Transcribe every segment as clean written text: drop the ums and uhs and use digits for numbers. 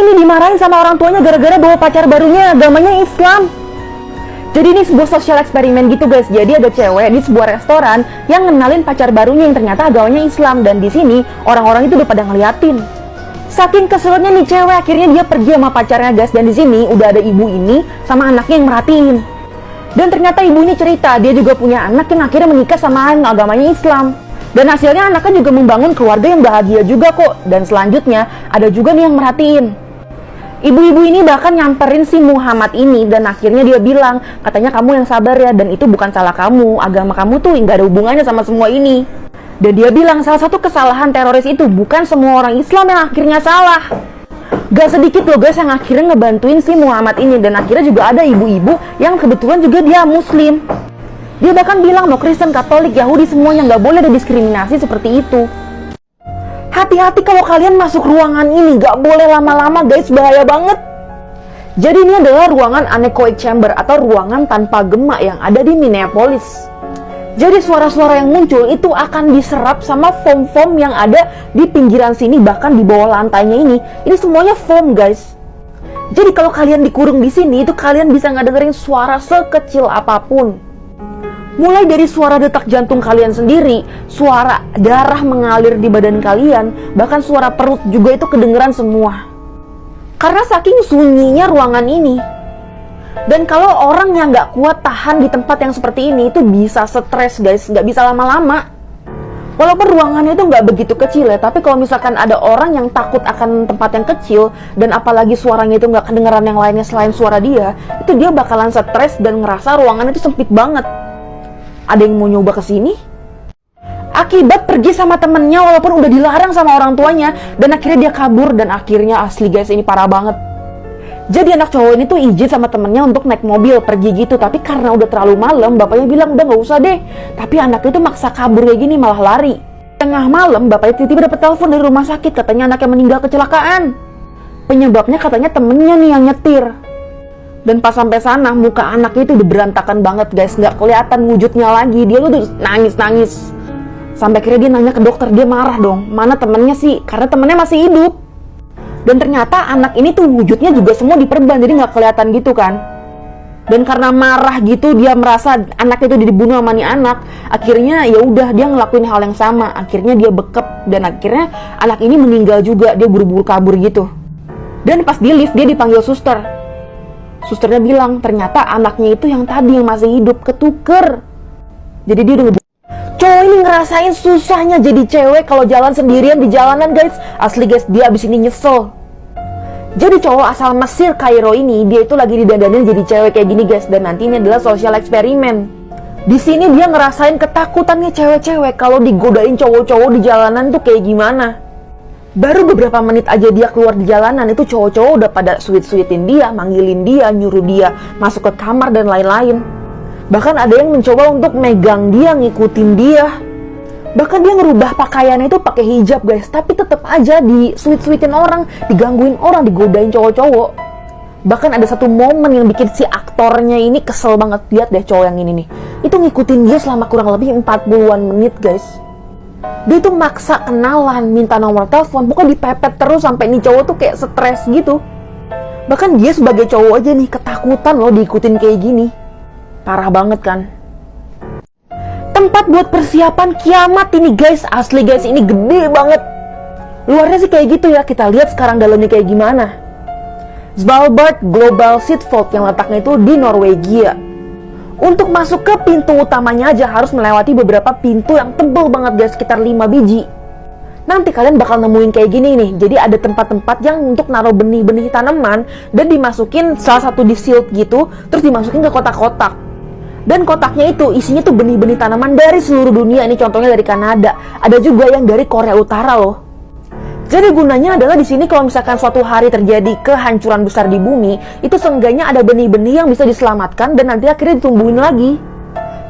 ini dimarahin sama orang tuanya gara-gara bawa pacar barunya agamanya Islam. Jadi ini sebuah sosial eksperimen gitu guys. Jadi ada cewek di sebuah restoran yang ngenalin pacar barunya yang ternyata agamanya Islam, dan di sini orang-orang itu udah pada ngeliatin. Saking keselnya nih cewek, akhirnya dia pergi sama pacarnya guys, dan di sini udah ada ibu ini sama anaknya yang merhatiin. Dan ternyata ibu ini cerita dia juga punya anak yang akhirnya menikah sama yang agamanya Islam. Dan hasilnya anaknya juga membangun keluarga yang bahagia juga kok. Dan selanjutnya ada juga nih yang merhatiin. Ibu-ibu ini bahkan nyamperin si Muhammad ini, dan akhirnya dia bilang, katanya kamu yang sabar ya, dan itu bukan salah kamu, agama kamu tuh nggak ada hubungannya sama semua ini. Dan dia bilang salah satu kesalahan teroris itu bukan semua orang Islam yang akhirnya salah. Gak sedikit loh guys yang akhirnya ngebantuin si Muhammad ini, dan akhirnya juga ada ibu-ibu yang kebetulan juga dia muslim. Dia bahkan bilang mau Kristen, Katolik, Yahudi semuanya nggak boleh ada diskriminasi seperti itu. Hati-hati kalau kalian masuk ruangan ini, gak boleh lama-lama guys, bahaya banget. Jadi ini adalah ruangan anechoic chamber atau ruangan tanpa gema yang ada di Minneapolis. Jadi suara-suara yang muncul itu akan diserap sama foam-foam yang ada di pinggiran sini, bahkan di bawah lantainya ini semuanya foam guys. Jadi kalau kalian dikurung di sini, itu kalian bisa ngedengerin suara sekecil apapun. Mulai dari suara detak jantung kalian sendiri, suara darah mengalir di badan kalian, bahkan suara perut juga itu kedengeran semua. Karena saking sunyinya ruangan ini. Dan kalau orang yang nggak kuat tahan di tempat yang seperti ini, itu bisa stres guys, nggak bisa lama-lama. Walaupun ruangannya itu nggak begitu kecil ya, tapi kalau misalkan ada orang yang takut akan tempat yang kecil, dan apalagi suaranya itu nggak kedengeran yang lainnya selain suara dia, itu dia bakalan stres dan ngerasa ruangan itu sempit banget. Ada yang mau nyoba kesini? Akibat pergi sama temennya walaupun udah dilarang sama orang tuanya, dan akhirnya dia kabur, dan akhirnya asli guys ini parah banget. Jadi anak cowok ini tuh izin sama temennya untuk naik mobil pergi gitu, tapi karena udah terlalu malam, bapaknya bilang udah nggak usah deh. Tapi anaknya tuh maksa kabur kayak gini, malah lari. Tengah malam bapaknya tiba-tiba dapet telepon dari rumah sakit, katanya anaknya meninggal kecelakaan. Penyebabnya katanya temennya nih yang nyetir. Dan pas sampai sana, muka anaknya itu udah berantakan banget guys, nggak kelihatan wujudnya lagi. Dia tuh nangis-nangis. Sampai akhirnya dia nanya ke dokter, dia marah dong, mana temennya sih? Karena temennya masih hidup. Dan ternyata anak ini tuh wujudnya juga semua diperban, jadi nggak kelihatan gitu kan. Dan karena marah gitu, dia merasa anaknya itu dibunuh sama nih anak. Akhirnya ya udah dia ngelakuin hal yang sama. Akhirnya dia bekep, dan akhirnya anak ini meninggal juga. Dia buru-buru kabur gitu. Dan pas di lift dia dipanggil suster. Susternya bilang ternyata anaknya itu yang tadi yang masih hidup ketuker. Jadi dia udah cowok ini ngerasain susahnya jadi cewek kalau jalan sendirian di jalanan guys. Asli guys, dia abis ini nyesel. Jadi cowok asal Mesir Kairo ini, dia itu lagi didandanin jadi cewek kayak gini guys. Dan nanti ini adalah sosial eksperimen. Di sini dia ngerasain ketakutannya cewek-cewek kalau digodain cowok-cowok di jalanan tuh kayak gimana. Baru beberapa menit aja dia keluar di jalanan, itu cowok-cowok udah pada sweet-sweetin dia, manggilin dia, nyuruh dia masuk ke kamar dan lain-lain. Bahkan ada yang mencoba untuk megang dia, ngikutin dia. Bahkan dia ngerubah pakaiannya itu pakai hijab guys, tapi tetap aja di sweet-sweetin orang, digangguin orang, digodain cowok-cowok. Bahkan ada satu momen yang bikin si aktornya ini kesel banget. Lihat deh cowok yang ini nih, itu ngikutin dia selama kurang lebih 40-an menit guys. Dia tuh maksa kenalan, minta nomor telepon, pokoknya dipepet terus sampai nih cowok tuh kayak stres gitu. Bahkan dia sebagai cowok aja nih ketakutan loh diikutin kayak gini. Parah banget kan. Tempat buat persiapan kiamat ini guys, asli guys ini gede banget. Luarnya sih kayak gitu ya, kita lihat sekarang dalamnya kayak gimana. Svalbard Global Seafood yang letaknya itu di Norwegia. Untuk masuk ke pintu utamanya aja harus melewati beberapa pintu yang tebel banget guys, sekitar 5 biji. Nanti kalian bakal nemuin kayak gini nih. Jadi ada tempat-tempat yang untuk naruh benih-benih tanaman dan dimasukin salah satu di shield gitu, terus dimasukin ke kotak-kotak. Dan kotaknya itu isinya tuh benih-benih tanaman dari seluruh dunia. Ini contohnya dari Kanada, ada juga yang dari Korea Utara loh. Jadi gunanya adalah di sini kalau misalkan suatu hari terjadi kehancuran besar di bumi, itu seenggaknya ada benih-benih yang bisa diselamatkan dan nanti akhirnya ditumbuhin lagi.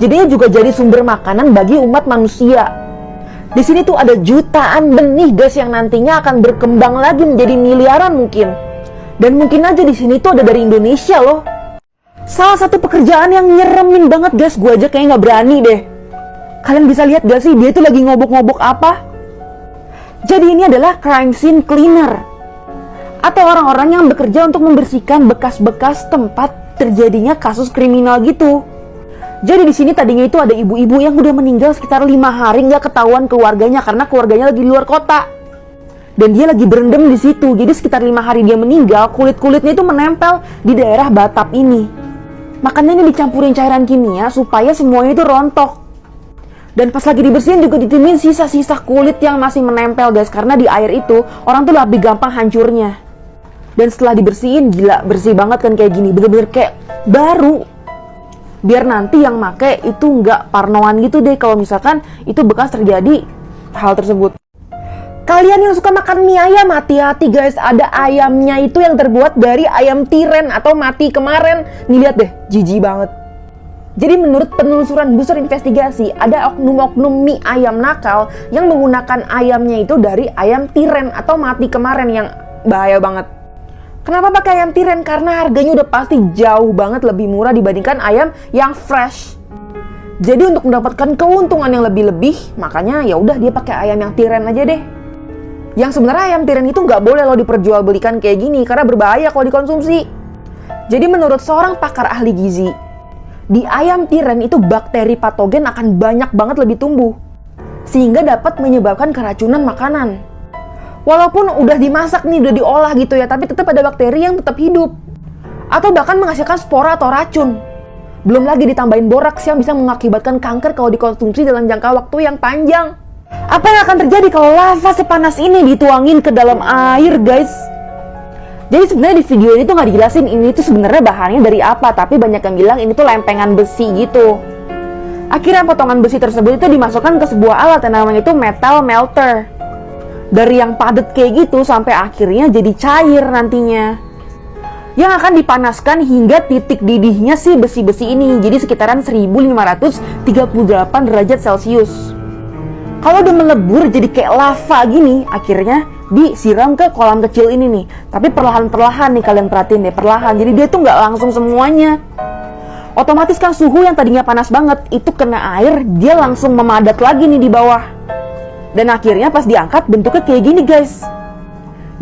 Jadinya juga jadi sumber makanan bagi umat manusia. Di sini tuh ada jutaan benih guys yang nantinya akan berkembang lagi menjadi miliaran mungkin. Dan mungkin aja di sini tuh ada dari Indonesia loh. Salah satu pekerjaan yang nyeremin banget guys, gue aja kayaknya nggak berani deh. Kalian bisa lihat gak sih dia tuh lagi ngobok-ngobok apa? Jadi ini adalah crime scene cleaner. atau orang-orang yang bekerja untuk membersihkan bekas-bekas tempat terjadinya kasus kriminal gitu. Jadi di sini tadinya itu ada ibu-ibu yang udah meninggal sekitar 5 hari nggak ketahuan keluarganya karena keluarganya lagi di luar kota. Dan dia lagi berendam di situ. Jadi sekitar 5 hari dia meninggal, kulit-kulitnya itu menempel di daerah batap ini. Makanya ini dicampurin cairan kimia supaya semuanya itu rontok. Dan pas lagi dibersihin juga ditemuin sisa-sisa kulit yang masih menempel guys. Karena di air itu orang tuh lebih gampang hancurnya. Dan setelah dibersihin, gila bersih banget kan kayak gini. Bener-bener kayak baru. Biar nanti yang make itu nggak parnoan gitu deh kalau misalkan itu bekas terjadi hal tersebut. Kalian yang suka makan mie ayam, hati-hati guys. Ada ayamnya itu yang terbuat dari ayam tiren atau mati kemarin. Nih lihat deh, jijik banget. Jadi menurut penelusuran Busur Investigasi, ada oknum-oknum mie ayam nakal yang menggunakan ayamnya itu dari ayam tiren atau mati kemarin yang bahaya banget. Kenapa pakai ayam tiren? Karena harganya udah pasti jauh banget lebih murah dibandingkan ayam yang fresh. Jadi untuk mendapatkan keuntungan yang lebih-lebih, makanya ya udah dia pakai ayam yang tiren aja deh. Yang sebenarnya ayam tiren itu nggak boleh loh diperjualbelikan kayak gini karena berbahaya kalau dikonsumsi. Jadi menurut seorang pakar ahli gizi, di ayam tiren itu bakteri patogen akan banyak banget lebih tumbuh, sehingga dapat menyebabkan keracunan makanan. Walaupun udah dimasak nih, udah diolah gitu ya, tapi tetap ada bakteri yang tetap hidup. Atau bahkan menghasilkan spora atau racun. Belum lagi ditambahin boraks yang bisa mengakibatkan kanker kalau dikonsumsi dalam jangka waktu yang panjang. Apa yang akan terjadi kalau lava sepanas ini dituangin ke dalam air guys? Jadi sebenarnya di video ini tuh nggak dijelasin ini tuh sebenarnya bahannya dari apa, tapi banyak yang bilang ini tuh lempengan besi gitu. Akhirnya potongan besi tersebut itu dimasukkan ke sebuah alat yang namanya itu metal melter. Dari yang padat kayak gitu sampai akhirnya jadi cair nantinya, yang akan dipanaskan hingga titik didihnya si besi-besi ini. Jadi sekitaran 1538 derajat Celcius. Kalau udah melebur jadi kayak lava gini, akhirnya disiram ke kolam kecil ini nih. Tapi perlahan-perlahan nih, kalian perhatiin deh, perlahan. Jadi dia tuh nggak langsung semuanya. Otomatis kan suhu yang tadinya panas banget, itu kena air, dia langsung memadat lagi nih di bawah. Dan akhirnya pas diangkat bentuknya kayak gini guys.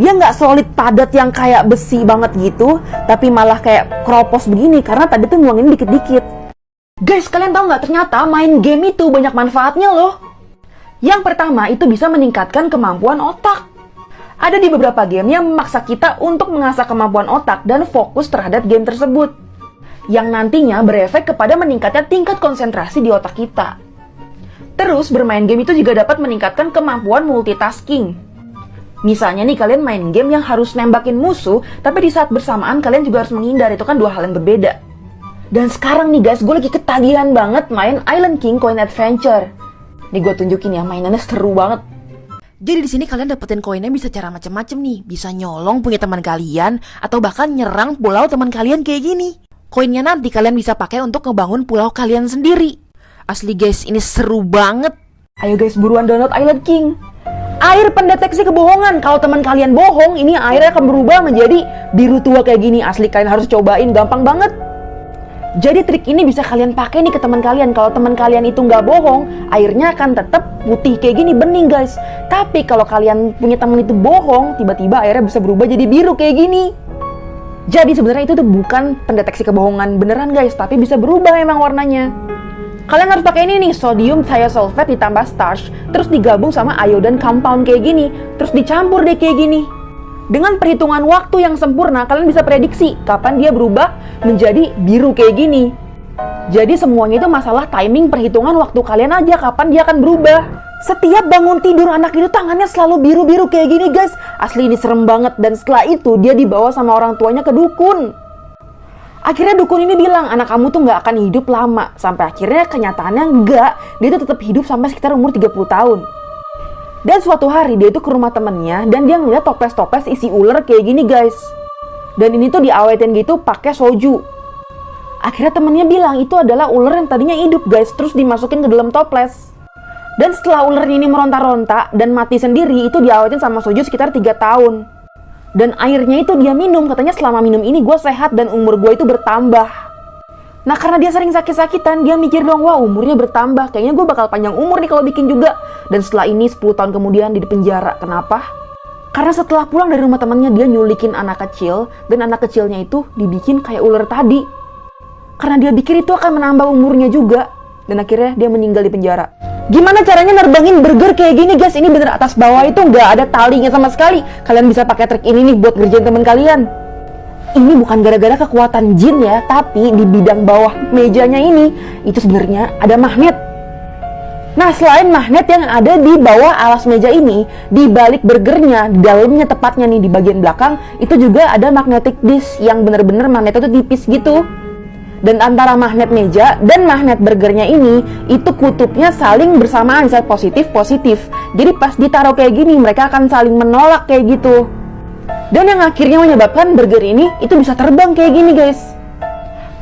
Dia nggak solid padat yang kayak besi banget gitu, tapi malah kayak kropos begini karena tadi tuh nuangin dikit-dikit. Guys, kalian tahu nggak ternyata main game itu banyak manfaatnya loh. Yang pertama itu bisa meningkatkan kemampuan otak. Ada di beberapa game yang memaksa kita untuk mengasah kemampuan otak dan fokus terhadap game tersebut, yang nantinya berefek kepada meningkatnya tingkat konsentrasi di otak kita. Terus bermain game itu juga dapat meningkatkan kemampuan multitasking. Misalnya nih kalian main game yang harus nembakin musuh, tapi di saat bersamaan kalian juga harus menghindar, itu kan dua hal yang berbeda. Dan sekarang nih guys, gue lagi ketagihan banget main Island King Coin Adventure. Nih gue tunjukin ya, mainannya seru banget. Jadi di sini kalian dapetin koinnya bisa cara macam-macam nih. Bisa nyolong punya teman kalian atau bahkan nyerang pulau teman kalian kayak gini. Koinnya nanti kalian bisa pakai untuk ngebangun pulau kalian sendiri. Asli guys, ini seru banget. Ayo guys, buruan download Island King. Air pendeteksi kebohongan. Kalau teman kalian bohong, ini airnya akan berubah menjadi biru tua kayak gini. Asli kalian harus cobain, gampang banget. Jadi trik ini bisa kalian pakai nih ke teman kalian. Kalau teman kalian itu nggak bohong, airnya akan tetap putih kayak gini, bening guys. Tapi kalau kalian punya teman itu bohong, tiba-tiba airnya bisa berubah jadi biru kayak gini. Jadi sebenarnya itu tuh bukan pendeteksi kebohongan beneran guys, tapi bisa berubah emang warnanya. Kalian harus pakai ini nih, sodium thiosulfate ditambah starch, terus digabung sama iodine compound kayak gini, terus dicampur deh kayak gini. Dengan perhitungan waktu yang sempurna, kalian bisa prediksi kapan dia berubah menjadi biru kayak gini. Jadi semuanya itu masalah timing perhitungan waktu kalian aja kapan dia akan berubah. Setiap bangun tidur anak itu tangannya selalu biru-biru kayak gini guys. Asli ini serem banget. Dan setelah itu dia dibawa sama orang tuanya ke dukun. Akhirnya dukun ini bilang anak kamu tuh gak akan hidup lama. Sampai akhirnya kenyataannya enggak. Dia tuh tetap hidup sampai sekitar umur 30 tahun. Dan suatu hari dia itu ke rumah temennya dan dia ngeliat toples-toples isi ular kayak gini guys. Dan ini tuh diawetin gitu pakai soju. Akhirnya temennya bilang itu adalah ular yang tadinya hidup guys, terus dimasukin ke dalam toples. Dan setelah ularnya ini meronta-ronta dan mati sendiri, itu diawetin sama soju sekitar 3 tahun. Dan airnya itu dia minum, katanya selama minum ini gue sehat dan umur gue itu bertambah. Nah karena dia sering sakit-sakitan, dia mikir dong, wah umurnya bertambah, kayaknya gue bakal panjang umur nih kalau bikin juga. Dan setelah ini 10 tahun kemudian dia di penjara. Kenapa? Karena setelah pulang dari rumah temannya, dia nyulikin anak kecil, dan anak kecilnya itu dibikin kayak ular tadi. Karena dia pikir itu akan menambah umurnya juga, dan akhirnya dia meninggal di penjara. Gimana caranya nerbangin burger kayak gini guys? Ini bener atas bawah itu nggak ada talinya sama sekali. Kalian bisa pakai trik ini nih buat ngerjain teman kalian. Ini bukan gara-gara kekuatan jin ya, tapi di bidang bawah mejanya ini, itu sebenarnya ada magnet. Nah, selain magnet yang ada di bawah alas meja ini, di balik burgernya, dalamnya tepatnya nih di bagian belakang, itu juga ada magnetic disc yang bener-bener magnetnya tuh tipis gitu. Dan antara magnet meja dan magnet burgernya ini, itu kutubnya saling bersamaan, misalnya positif-positif. Jadi pas ditaruh kayak gini, mereka akan saling menolak kayak gitu. Dan yang akhirnya menyebabkan burger ini, itu bisa terbang kayak gini guys.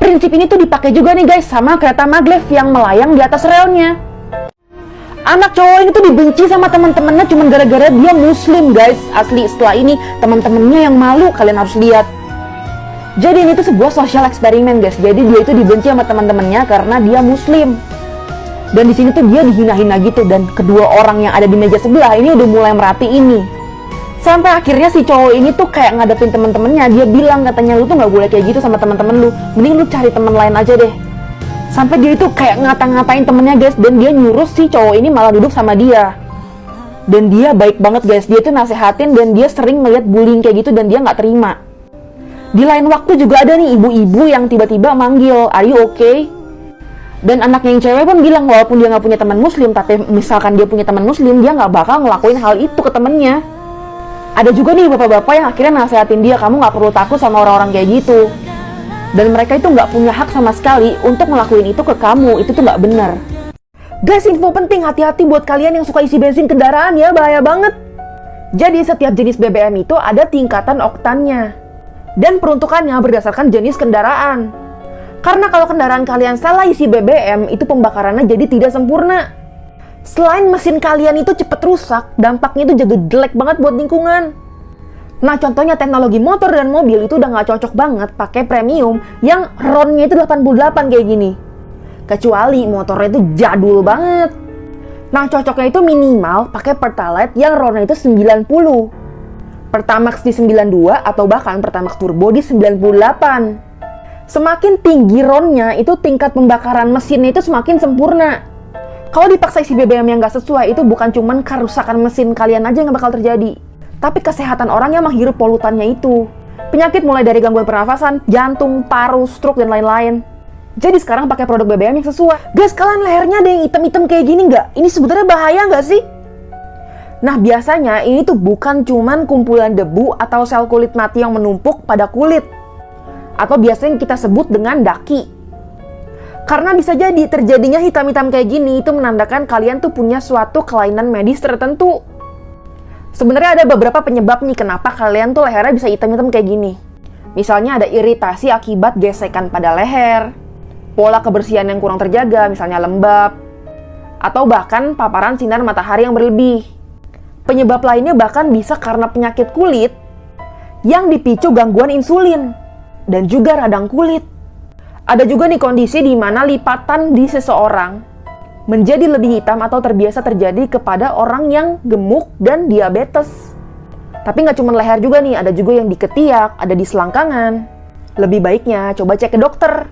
Prinsip ini tuh dipakai juga nih guys, sama kereta maglev yang melayang di atas relnya. Anak cowok ini tuh dibenci sama teman-temannya cuma gara-gara dia muslim guys. Asli, setelah ini teman-temannya yang malu, kalian harus lihat. Jadi ini tuh sebuah social eksperimen guys. Jadi dia itu dibenci sama teman-temannya karena dia muslim. Dan di sini tuh dia dihina-hina gitu, dan kedua orang yang ada di meja sebelah ini udah mulai merhati ini. Sampai akhirnya si cowok ini tuh kayak ngadepin teman-temannya, dia bilang katanya, lu tuh nggak boleh kayak gitu sama teman-teman lu. Mending lu cari teman lain aja deh. Sampai dia itu kayak ngata-ngatain temennya guys, dan dia nyuruh si cowok ini malah duduk sama dia. Dan dia baik banget guys, dia tuh nasehatin, dan dia sering melihat bullying kayak gitu dan dia nggak terima. Di lain waktu juga ada nih ibu-ibu yang tiba-tiba manggil, "Are you okay?" Dan anaknya yang cewek pun bilang walaupun dia nggak punya teman muslim, tapi misalkan dia punya teman muslim, dia nggak bakal ngelakuin hal itu ke temennya. Ada juga nih bapak-bapak yang akhirnya nasehatin dia, "Kamu nggak perlu takut sama orang-orang kayak gitu. Dan mereka itu nggak punya hak sama sekali untuk ngelakuin itu ke kamu, itu tuh nggak benar." Guys, info penting, hati-hati buat kalian yang suka isi bensin kendaraan ya, bahaya banget. Jadi setiap jenis BBM itu ada tingkatan oktannya. Dan peruntukannya berdasarkan jenis kendaraan. Karena kalau kendaraan kalian salah isi BBM, itu pembakarannya jadi tidak sempurna. Selain mesin kalian itu cepet rusak, dampaknya itu juga jelek banget buat lingkungan. Nah, contohnya teknologi motor dan mobil itu udah nggak cocok banget pakai premium yang RON-nya itu 88 kayak gini. Kecuali motornya itu jadul banget. Nah, cocoknya itu minimal pakai Pertalite yang RON-nya itu 90. Pertamax di 92 atau bahkan Pertamax Turbo di 98. Semakin tinggi RON-nya, itu tingkat pembakaran mesinnya itu semakin sempurna. Kalau dipaksa isi BBM yang nggak sesuai, itu bukan cuman kerusakan mesin kalian aja yang bakal terjadi, tapi kesehatan orang yang menghirup polutannya itu. Penyakit mulai dari gangguan pernafasan, jantung, paru, stroke, dan lain-lain. Jadi sekarang pakai produk BBM yang sesuai. Guys, kalian lehernya ada yang hitam-hitam kayak gini nggak? Ini sebenarnya bahaya nggak sih? Nah, biasanya ini tuh bukan cuman kumpulan debu atau sel kulit mati yang menumpuk pada kulit. Atau biasanya kita sebut dengan daki. Karena bisa jadi terjadinya hitam-hitam kayak gini itu menandakan kalian tuh punya suatu kelainan medis tertentu. Sebenarnya ada beberapa penyebab nih kenapa kalian tuh lehernya bisa hitam-hitam kayak gini. Misalnya ada iritasi akibat gesekan pada leher, pola kebersihan yang kurang terjaga, misalnya lembab, atau bahkan paparan sinar matahari yang berlebih. Penyebab lainnya bahkan bisa karena penyakit kulit yang dipicu gangguan insulin dan juga radang kulit. Ada juga nih kondisi di mana lipatan di seseorang menjadi lebih hitam atau terbiasa terjadi kepada orang yang gemuk dan diabetes. Tapi nggak cuma leher juga nih, ada juga yang di ketiak, ada di selangkangan. Lebih baiknya coba cek ke dokter.